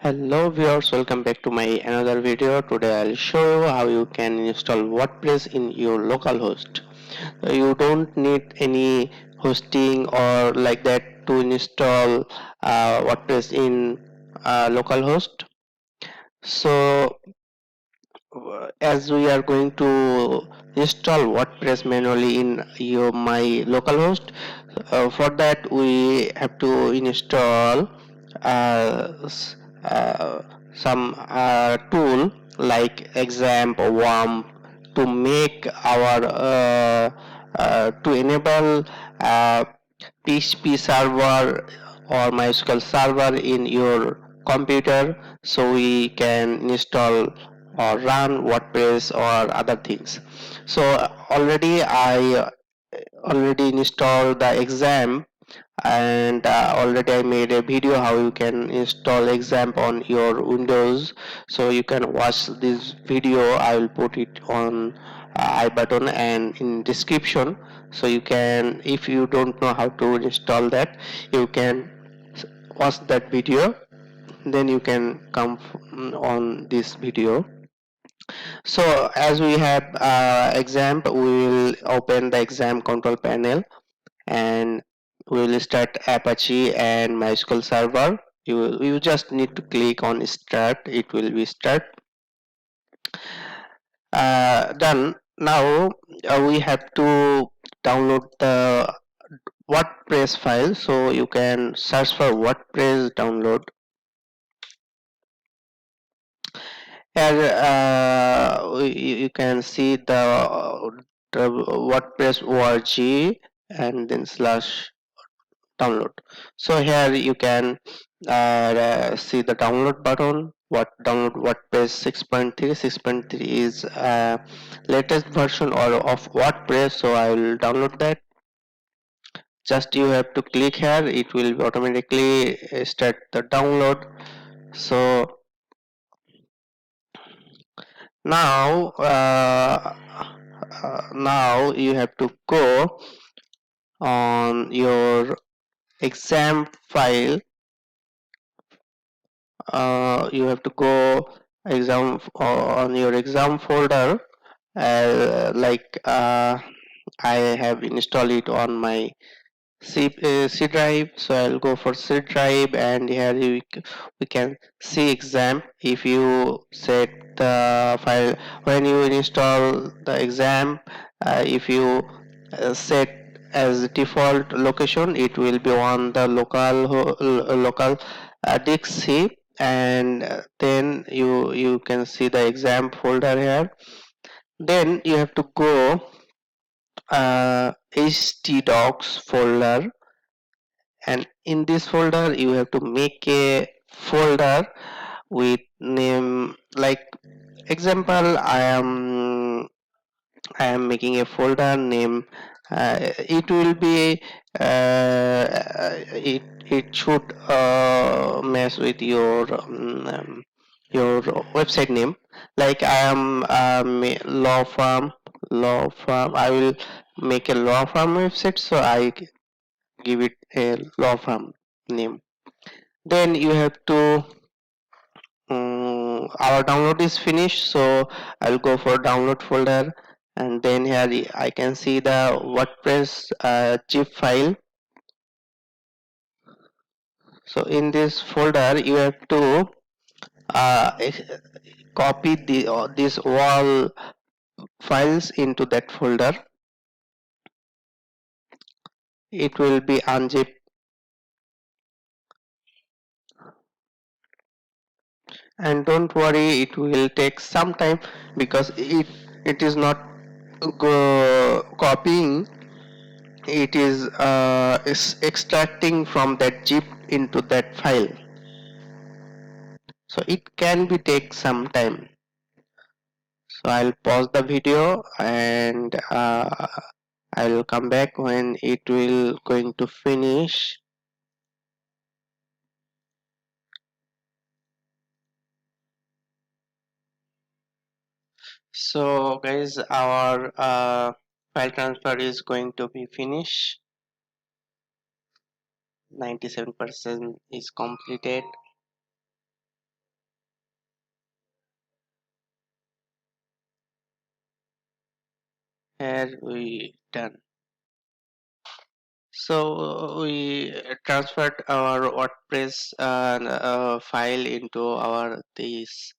Hello viewers, welcome back to my another video. Today I'll show you how you can install WordPress in your local host. You don't need any hosting or like that to install WordPress in localhost. So as we are going to install WordPress manually in my localhost, for that we have to install some tool like XAMPP or WampServer to make our to enable PHP server or MySQL server in your computer, so we can install or run WordPress or other things. So already installed the XAMPP, and already I made a video how you can install XAMPP on your Windows. So you can watch this video. I will put it on I button and in description, so you can, if you don't know how to install that, you can watch that video, then you can come on this video. So as we have exam, we will open the exam control panel and we will start Apache and MySQL server. You just need to click on start, it will be start. Done. Now we have to download the WordPress file, so you can search for WordPress download. Here you can see the WordPress org and then slash download. So here you can see the download button. What download WordPress 6.3. 6.3 is latest version or of WordPress, so I will download that. Just you have to click here, it will automatically start the download. So now now you have to go on your exam file. You have to go exam on your exam folder, I have installed it on my C drive, so I'll go for C drive, and here we can see exam. If you set the file when you install the exam, if you set as default location, it will be on the local disk C, and then you can see the exam folder here. Then you have to go htdocs folder, and in this folder you have to make a folder with name like example. I am making a folder name. It will be it should match with your website name. Like I am law firm. I will make a law firm website, so I give it a law firm name. Then you have to our download is finished, so I'll go for download folder, and then here I can see the WordPress zip file. So in this folder you have to uh, copy these all files into that folder. It will be unzipped, and don't worry, it will take some time because it is not copying, it is extracting from that zip into that file, so it can be take some time. So I'll pause the video, and I'll come back when it will going to finish. So guys, our file transfer is going to be finished. 97% is completed. Here we done. So we transferred our WordPress file into our this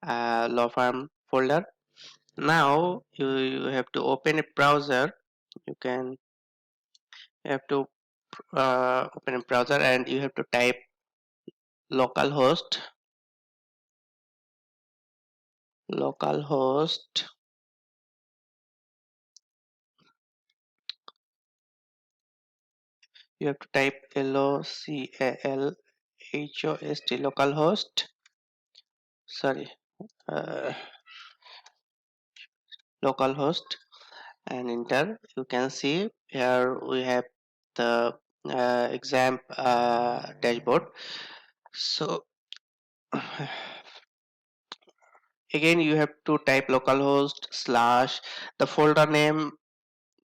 law firm folder. Now you have to open a browser. You have to open a browser and you have to type localhost. Localhost. You have to type localhost, localhost. Sorry, uh, localhost, and enter. You can see here we have the exam dashboard. So again you have to type localhost slash the folder name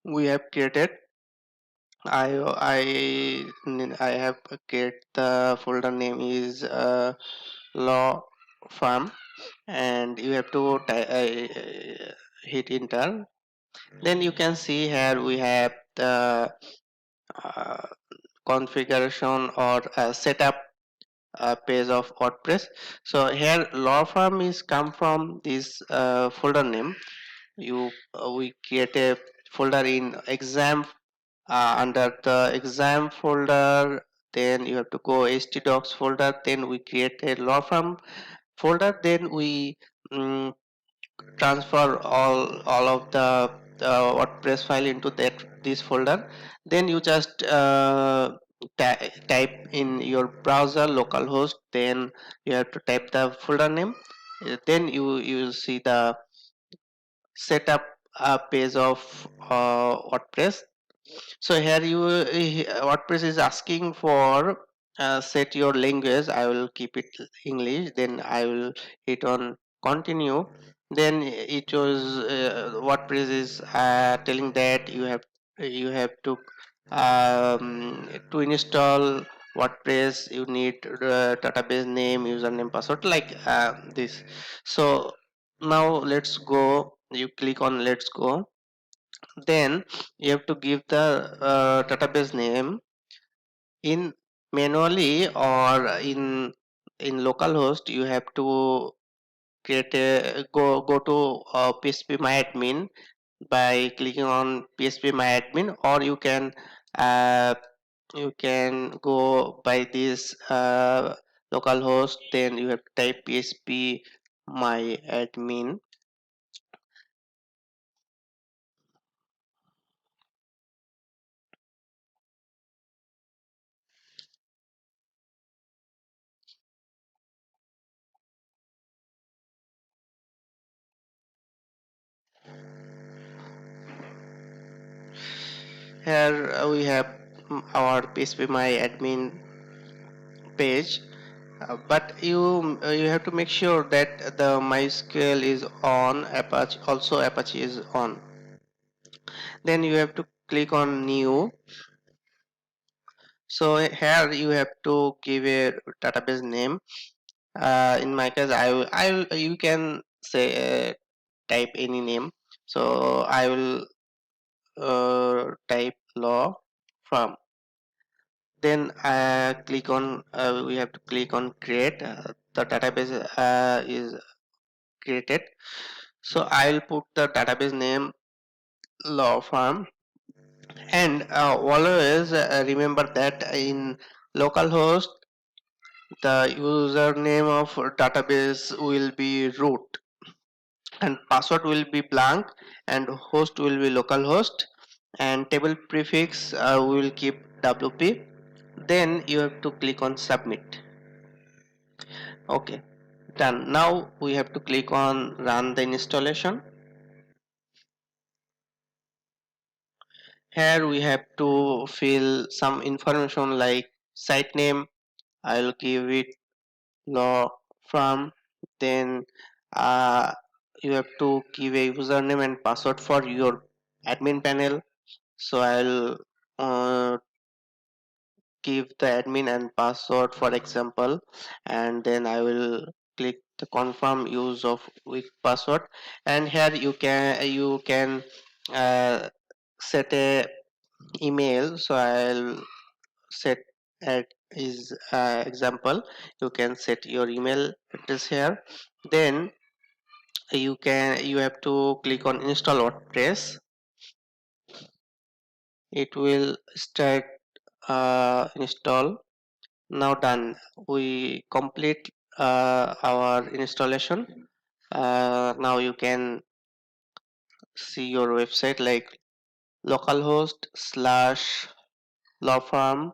we have created. I have created the folder name is law firm, and you have to hit enter. Then you can see here we have the uh, configuration or setup page of WordPress. So here law firm is come from this folder name. We create a folder in exam under the exam folder. Then you have to go htdocs folder. Then we create a law firm folder. Then we um, transfer all of the WordPress file into this folder. Then you just type in your browser localhost. Then you have to type the folder name. Then you will see the setup page of WordPress. So here WordPress is asking for set your language. I will keep it English. Then I will hit on continue. Then it was WordPress is telling that you have to install WordPress. You need database name, username, password, like this. So now let's go. You click on let's go. Then you have to give the database name in manually or in localhost. You have to create a go to php-myadmin by clicking on php-myadmin, or uh, you can go by this localhost. Then you have to type php-myadmin. Here we have our php-myadmin page. But you have to make sure that the MySQL is on, Apache also Apache is on. Then you have to click on new. So here you have to give a database name. In my case, you can say type any name. So I will type law firm. Then click on we have to click on create. The database is created. So I'll put the database name law firm, and always remember that in localhost the username of database will be root, and password will be blank, and host will be localhost, and table prefix we will keep wp. Then you have to click on submit. Okay, done. Now we have to click on run the installation. Here we have to fill some information like site name. I'll give it law firm. Then uh, you have to give a username and password for your admin panel. So I'll give the admin and password for example, and then I will click the confirm use of weak password. And here you can uh, set a email. So I'll set at is example. You can set your email address here. Then you have to click on install WordPress. It will start install. Now done, we complete our installation. Now you can see your website like localhost slash law firm.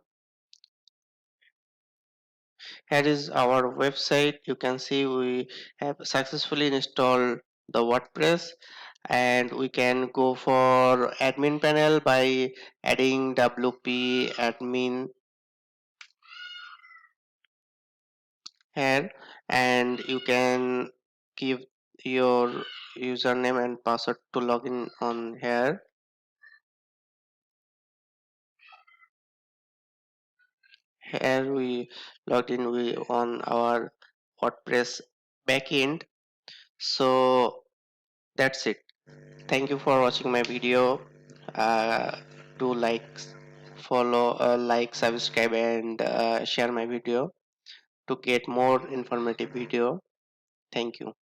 Here is our website. You can see we have successfully installed the WordPress, and we can go for admin panel by adding wp admin here, and you can give your username and password to login on here. Here we logged in on our WordPress backend. So that's it. Thank you for watching my video. Do like, follow, like, subscribe, and share my video to get more informative video. Thank you.